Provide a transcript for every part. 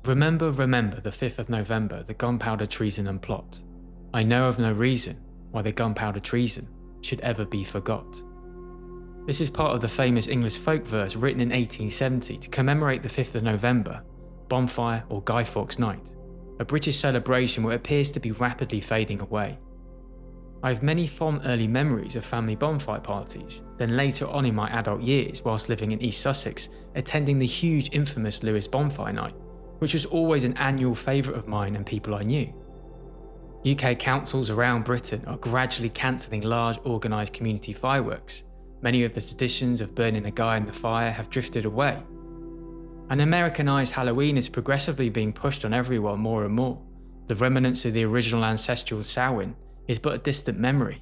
Remember the 5th of November, the gunpowder treason and plot. I know of no reason why the gunpowder treason should ever be forgot. This is part of the famous English folk verse written in 1870 to commemorate the 5th of November, Bonfire or Guy Fawkes Night, a British celebration which appears to be rapidly fading away. I have many fond early memories of family bonfire parties, then later on in my adult years whilst living in East Sussex, attending the huge infamous Lewes Bonfire Night, which was always an annual favourite of mine and people I knew. UK councils around Britain are gradually cancelling large organised community fireworks. Many of the traditions of burning a guy in the fire have drifted away. An Americanised Halloween is progressively being pushed on everyone more and more. The remnants of the original ancestral Samhain is but a distant memory.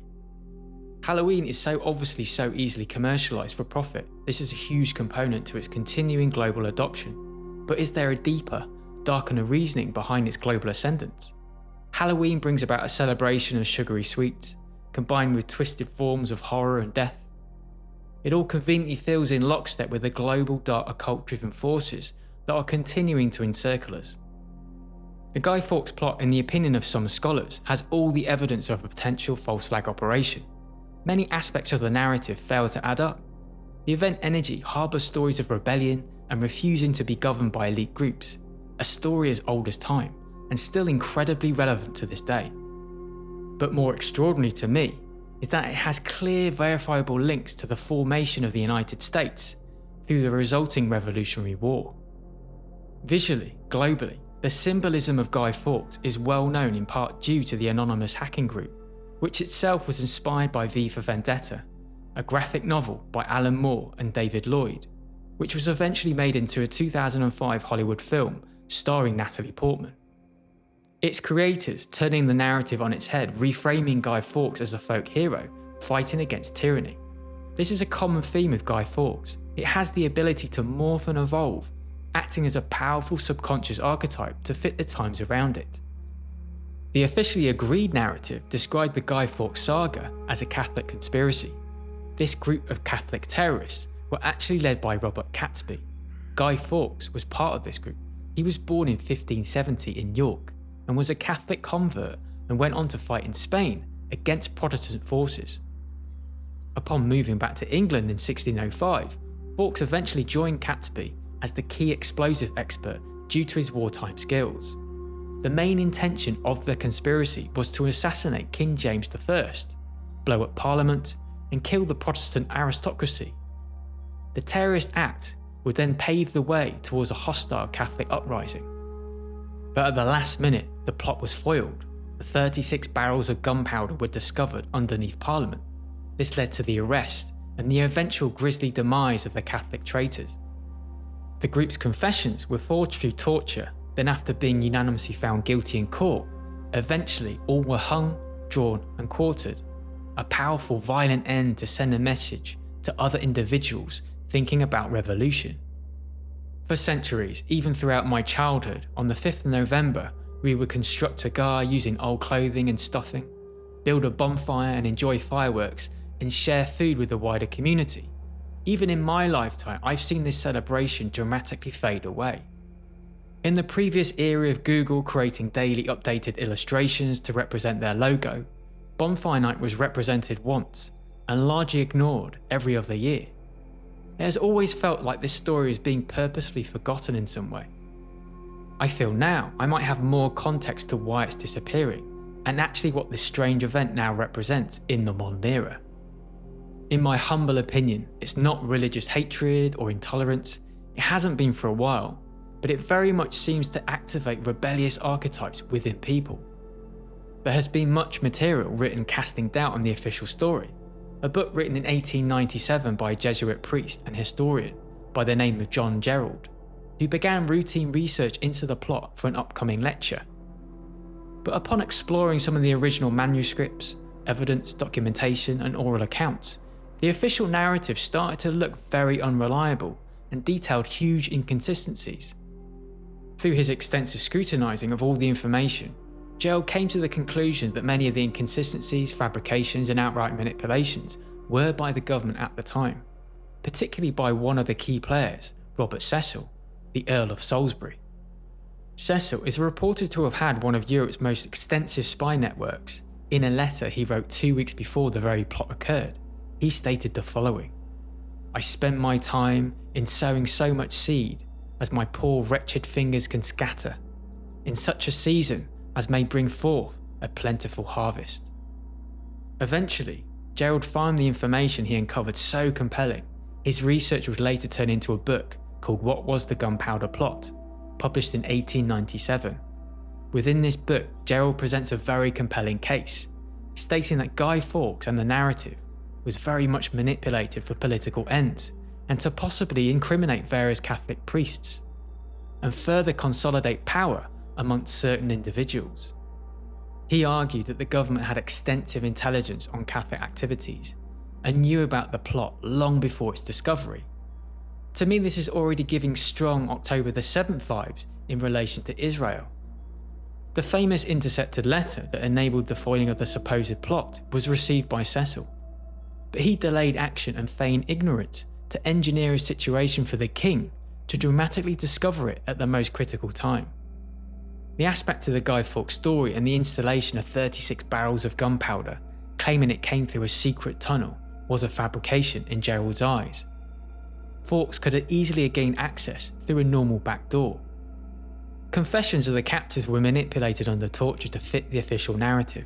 Halloween is so obviously so easily commercialised for profit. This is a huge component to its continuing global adoption. But is there a deeper, darker reasoning behind its global ascendance? Halloween brings about a celebration of sugary sweets, combined with twisted forms of horror and death. It all conveniently feels in lockstep with the global dark occult-driven forces that are continuing to encircle us. The Guy Fawkes plot, in the opinion of some scholars, has all the evidence of a potential false flag operation. Many aspects of the narrative fail to add up. The event energy harbours stories of rebellion and refusing to be governed by elite groups, a story as old as time and still incredibly relevant to this day. But more extraordinary to me is that it has clear verifiable links to the formation of the United States through the resulting Revolutionary War. Visually, globally, the symbolism of Guy Fawkes is well known in part due to the anonymous hacking group, which itself was inspired by V for Vendetta, a graphic novel by Alan Moore and David Lloyd, which was eventually made into a 2005 Hollywood film starring Natalie Portman. Its creators turning the narrative on its head, reframing Guy Fawkes as a folk hero fighting against tyranny. This is a common theme with Guy Fawkes. It has the ability to morph and evolve, acting as a powerful subconscious archetype to fit the times around it. The officially agreed narrative described the Guy Fawkes saga as a Catholic conspiracy. This group of Catholic terrorists were actually led by Robert Catesby. Guy Fawkes was part of this group. He was born in 1570 in York and was a Catholic convert and went on to fight in Spain against Protestant forces. Upon moving back to England in 1605, Fawkes eventually joined Catesby as the key explosive expert due to his wartime skills. The main intention of the conspiracy was to assassinate King James I, blow up Parliament, and kill the Protestant aristocracy. The terrorist act would then pave the way towards a hostile Catholic uprising. But at the last minute, the plot was foiled. The 36 barrels of gunpowder were discovered underneath Parliament. This led to the arrest and the eventual grisly demise of the Catholic traitors. The group's confessions were forged through torture, then after being unanimously found guilty in court, eventually all were hung, drawn and quartered. A powerful violent end to send a message to other individuals thinking about revolution. For centuries, even throughout my childhood, on the 5th of November, we would construct a guy using old clothing and stuffing, build a bonfire and enjoy fireworks, and share food with the wider community. Even in my lifetime, I've seen this celebration dramatically fade away. In the previous era of Google creating daily updated illustrations to represent their logo, Bonfire Night was represented once and largely ignored every other year. It has always felt like this story is being purposefully forgotten in some way. I feel now I might have more context to why it's disappearing and actually what this strange event now represents in the modern era. In my humble opinion, it's not religious hatred or intolerance. It hasn't been for a while, but it very much seems to activate rebellious archetypes within people. There has been much material written casting doubt on the official story. A book written in 1897 by a Jesuit priest and historian by the name of John Gerald, who began routine research into the plot for an upcoming lecture. But upon exploring some of the original manuscripts, evidence, documentation and oral accounts, the official narrative started to look very unreliable and detailed huge inconsistencies. Through his extensive scrutinising of all the information, Gerald came to the conclusion that many of the inconsistencies, fabrications and outright manipulations were by the government at the time, particularly by one of the key players, Robert Cecil, the Earl of Salisbury. Cecil is reported to have had one of Europe's most extensive spy networks. In a letter he wrote 2 weeks before the very plot occurred, he stated the following: "I spent my time in sowing so much seed as my poor wretched fingers can scatter, in such a season as may bring forth a plentiful harvest." Eventually, Gerald found the information he uncovered so compelling, his research would later turn into a book called What Was the Gunpowder Plot, published in 1897. Within this book, Gerald presents a very compelling case, stating that Guy Fawkes and the narrative was very much manipulated for political ends and to possibly incriminate various Catholic priests, and further consolidate power amongst certain individuals. He argued that the government had extensive intelligence on Catholic activities and knew about the plot long before its discovery. To me, this is already giving strong October the 7th vibes in relation to Israel. The famous intercepted letter that enabled the foiling of the supposed plot was received by Cecil, but he delayed action and feigned ignorance to engineer a situation for the king to dramatically discover it at the most critical time. The aspect of the Guy Fawkes story and the installation of 36 barrels of gunpowder, claiming it came through a secret tunnel, was a fabrication in Gerald's eyes. Fawkes could have easily gained access through a normal back door. Confessions of the captives were manipulated under torture to fit the official narrative.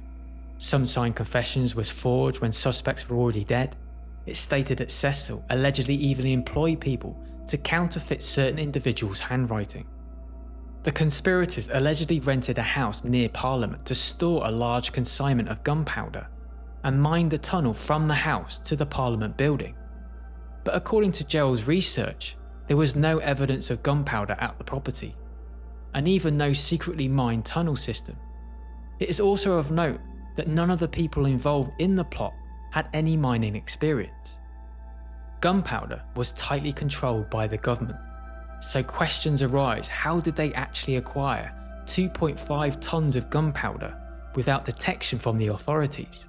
Some signed confessions was forged when suspects were already dead. It stated that Cecil allegedly even employed people to counterfeit certain individuals' handwriting. The conspirators allegedly rented a house near Parliament to store a large consignment of gunpowder and mined the tunnel from the house to the Parliament building. But according to Gerald's research, there was no evidence of gunpowder at the property, and even no secretly mined tunnel system. It is also of note that none of the people involved in the plot had any mining experience. Gunpowder was tightly controlled by the government, so questions arise: how did they actually acquire 2.5 tons of gunpowder without detection from the authorities?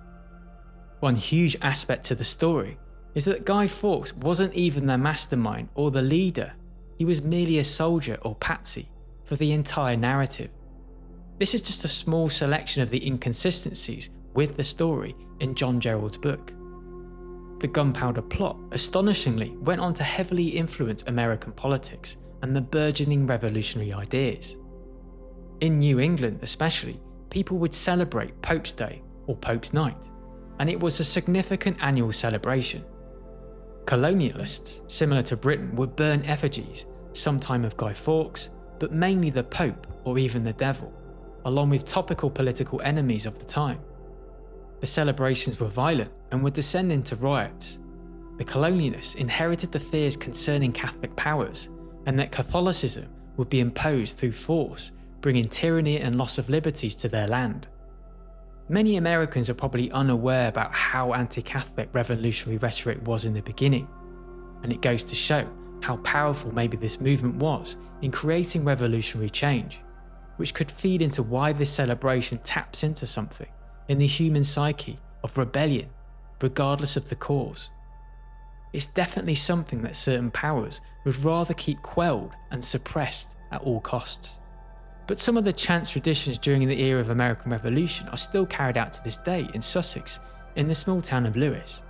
One huge aspect to the story is that Guy Fawkes wasn't even the mastermind or the leader, he was merely a soldier or patsy for the entire narrative. This is just a small selection of the inconsistencies with the story in John Gerald's book. The gunpowder plot, astonishingly, went on to heavily influence American politics and the burgeoning revolutionary ideas. In New England especially, people would celebrate Pope's Day or Pope's Night, and it was a significant annual celebration. Colonialists, similar to Britain, would burn effigies, sometime of Guy Fawkes, but mainly the Pope or even the Devil, along with topical political enemies of the time. The celebrations were violent and would descend into riots. The colonialists inherited the fears concerning Catholic powers and that Catholicism would be imposed through force, bringing tyranny and loss of liberties to their land. Many Americans are probably unaware about how anti-Catholic revolutionary rhetoric was in the beginning, and it goes to show how powerful maybe this movement was in creating revolutionary change, which could feed into why this celebration taps into something in the human psyche of rebellion, regardless of the cause. It's definitely something that certain powers would rather keep quelled and suppressed at all costs. But some of the chants traditions during the era of American Revolution are still carried out to this day in Sussex, in the small town of Lewes.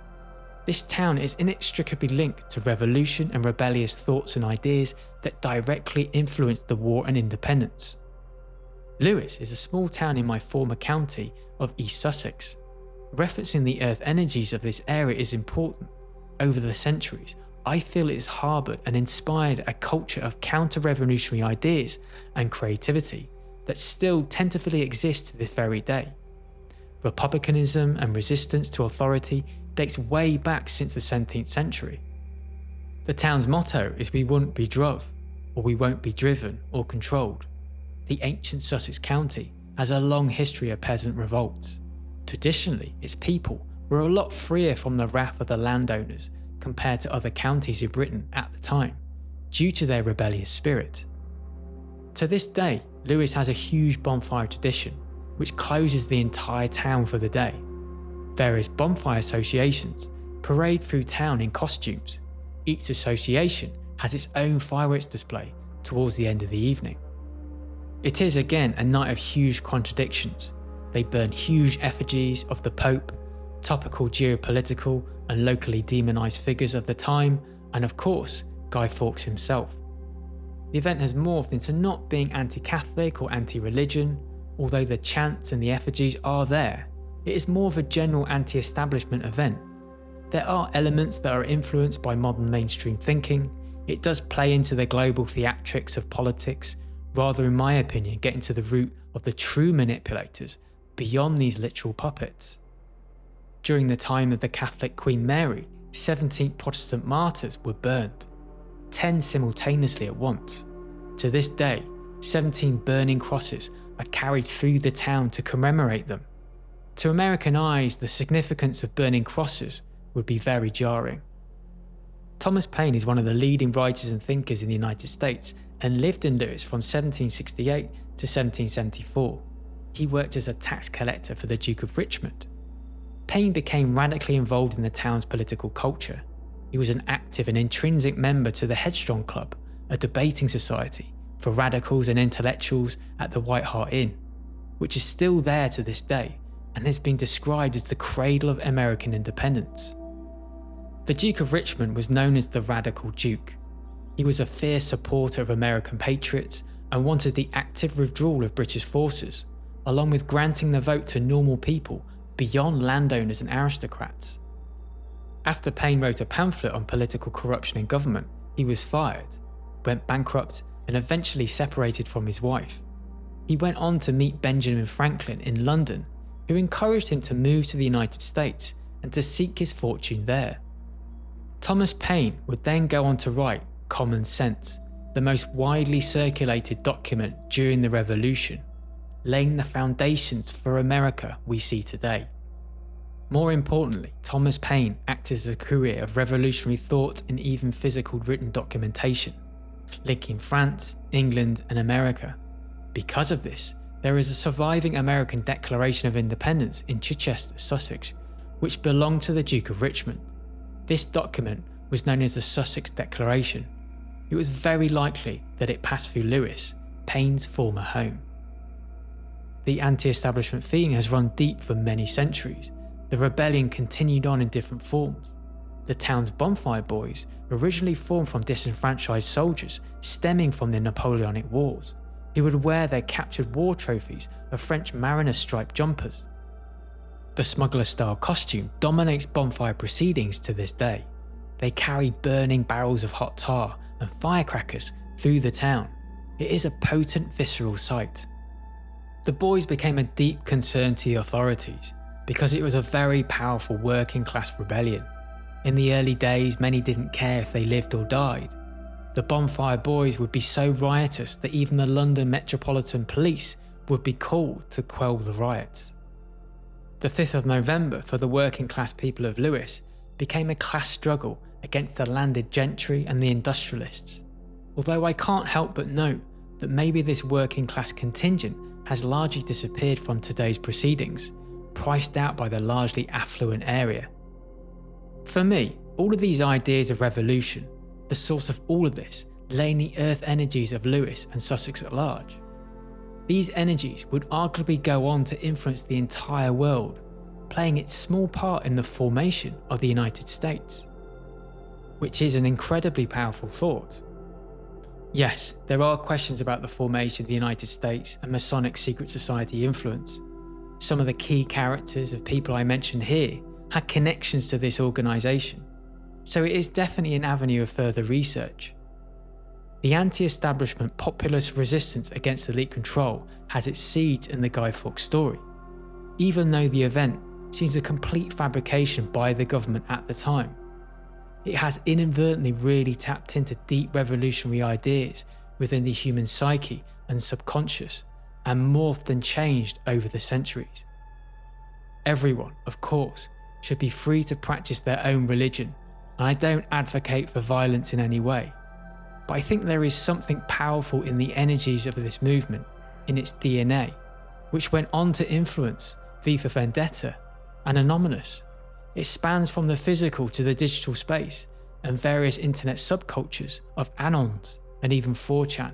This town is inextricably linked to revolution and rebellious thoughts and ideas that directly influenced the war and independence. Lewes is a small town in my former county of East Sussex. Referencing the earth energies of this area is important. Over the centuries, I feel it has harboured and inspired a culture of counter-revolutionary ideas and creativity that still tentatively exists to this very day. Republicanism and resistance to authority dates way back since the 17th century. The town's motto is "We won't be druv," or "We won't be driven or controlled." The ancient Sussex county has a long history of peasant revolts. Traditionally, its people were a lot freer from the wrath of the landowners compared to other counties in Britain at the time, due to their rebellious spirit. To this day, Lewes has a huge bonfire tradition, which closes the entire town for the day. Various bonfire associations parade through town in costumes. Each association has its own fireworks display towards the end of the evening. It is again a night of huge contradictions. They burn huge effigies of the Pope, topical geopolitical and locally demonised figures of the time, and of course, Guy Fawkes himself. The event has morphed into not being anti-Catholic or anti-religion, although the chants and the effigies are there. It is more of a general anti-establishment event. There are elements that are influenced by modern mainstream thinking. It does play into the global theatrics of politics, rather in my opinion getting to the root of the true manipulators beyond these literal puppets. During the time of the Catholic Queen Mary, 17 Protestant martyrs were burned, 10 simultaneously at once. To this day, 17 burning crosses are carried through the town to commemorate them. To American eyes, the significance of burning crosses would be very jarring. Thomas Paine is one of the leading writers and thinkers in the United States and lived in Lewes from 1768 to 1774. He worked as a tax collector for the Duke of Richmond. Paine became radically involved in the town's political culture. He was an active and intrinsic member to the Headstrong Club, a debating society for radicals and intellectuals at the White Hart Inn, which is still there to this day and has been described as the cradle of American independence. The Duke of Richmond was known as the Radical Duke. He was a fierce supporter of American patriots and wanted the active withdrawal of British forces, along with granting the vote to normal people beyond landowners and aristocrats. After Paine wrote a pamphlet on political corruption in government, he was fired, went bankrupt, and eventually separated from his wife. He went on to meet Benjamin Franklin in London, who encouraged him to move to the United States and to seek his fortune there. Thomas Paine would then go on to write Common Sense, the most widely circulated document during the Revolution, laying the foundations for America we see today. More importantly, Thomas Paine acted as a courier of revolutionary thought and even physical written documentation, linking France, England, and America. Because of this, there is a surviving American Declaration of Independence in Chichester, Sussex, which belonged to the Duke of Richmond. This document was known as the Sussex Declaration. It was very likely that it passed through Lewes, Paine's former home. The anti-establishment feeling has run deep for many centuries. The rebellion continued on in different forms. The town's bonfire boys originally formed from disenfranchised soldiers stemming from the Napoleonic Wars, who would wear their captured war trophies of French mariner striped jumpers. The smuggler-style costume dominates bonfire proceedings to this day. They carry burning barrels of hot tar and firecrackers through the town. It is a potent, visceral sight. The boys became a deep concern to the authorities because it was a very powerful working-class rebellion. In the early days, many didn't care if they lived or died. The bonfire boys would be so riotous that even the London Metropolitan Police would be called to quell the riots. The 5th of November for the working class people of Lewes became a class struggle against the landed gentry and the industrialists. Although I can't help but note that maybe this working class contingent has largely disappeared from today's proceedings, priced out by the largely affluent area. For me, all of these ideas of revolution, the source of all of this lay in the earth energies of Lewes and Sussex at large. These energies would arguably go on to influence the entire world, playing its small part in the formation of the United States, which is an incredibly powerful thought. Yes, there are questions about the formation of the United States and Masonic secret society influence. Some of the key characters of people I mentioned here had connections to this organisation, so it is definitely an avenue of further research. The anti-establishment populist resistance against elite control has its seeds in the Guy Fawkes story, even though the event seems a complete fabrication by the government at the time. It has inadvertently really tapped into deep revolutionary ideas within the human psyche and subconscious, and morphed and changed over the centuries. Everyone, of course, should be free to practice their own religion, and I don't advocate for violence in any way. But I think there is something powerful in the energies of this movement, in its DNA, which went on to influence V for Vendetta and Anonymous. It spans from the physical to the digital space and various internet subcultures of Anons and even 4chan.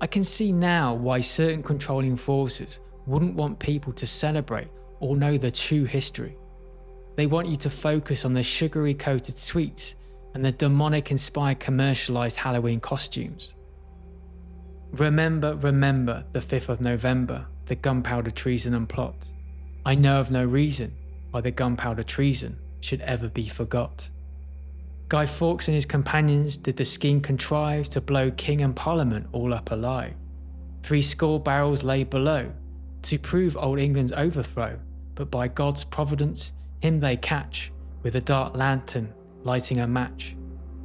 I can see now why certain controlling forces wouldn't want people to celebrate or know the true history. They want you to focus on the sugary coated sweets and the demonic inspired commercialised Halloween costumes. Remember the 5th of November, the gunpowder treason and plot. I know of no reason why the gunpowder treason should ever be forgot. Guy Fawkes and his companions did the scheme contrive to blow king and parliament all up alive. 70 barrels lay below, to prove old England's overthrow, but by God's providence him they catch, with a dark lantern lighting a match.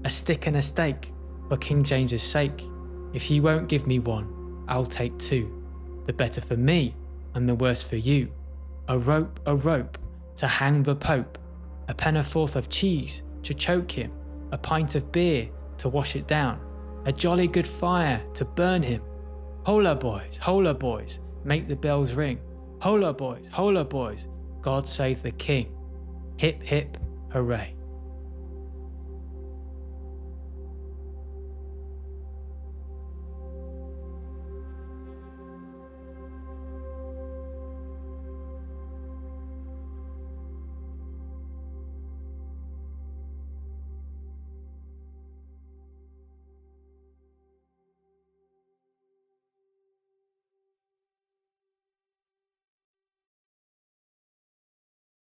A stick and a stake, for King James's sake. If you won't give me one, I'll take two. The better for me, and the worse for you. A rope, to hang the Pope. A pennyworth of cheese to choke him. A pint of beer to wash it down. A jolly good fire to burn him. Hola boys, make the bells ring. Hola boys, God save the King. Hip hip, hooray.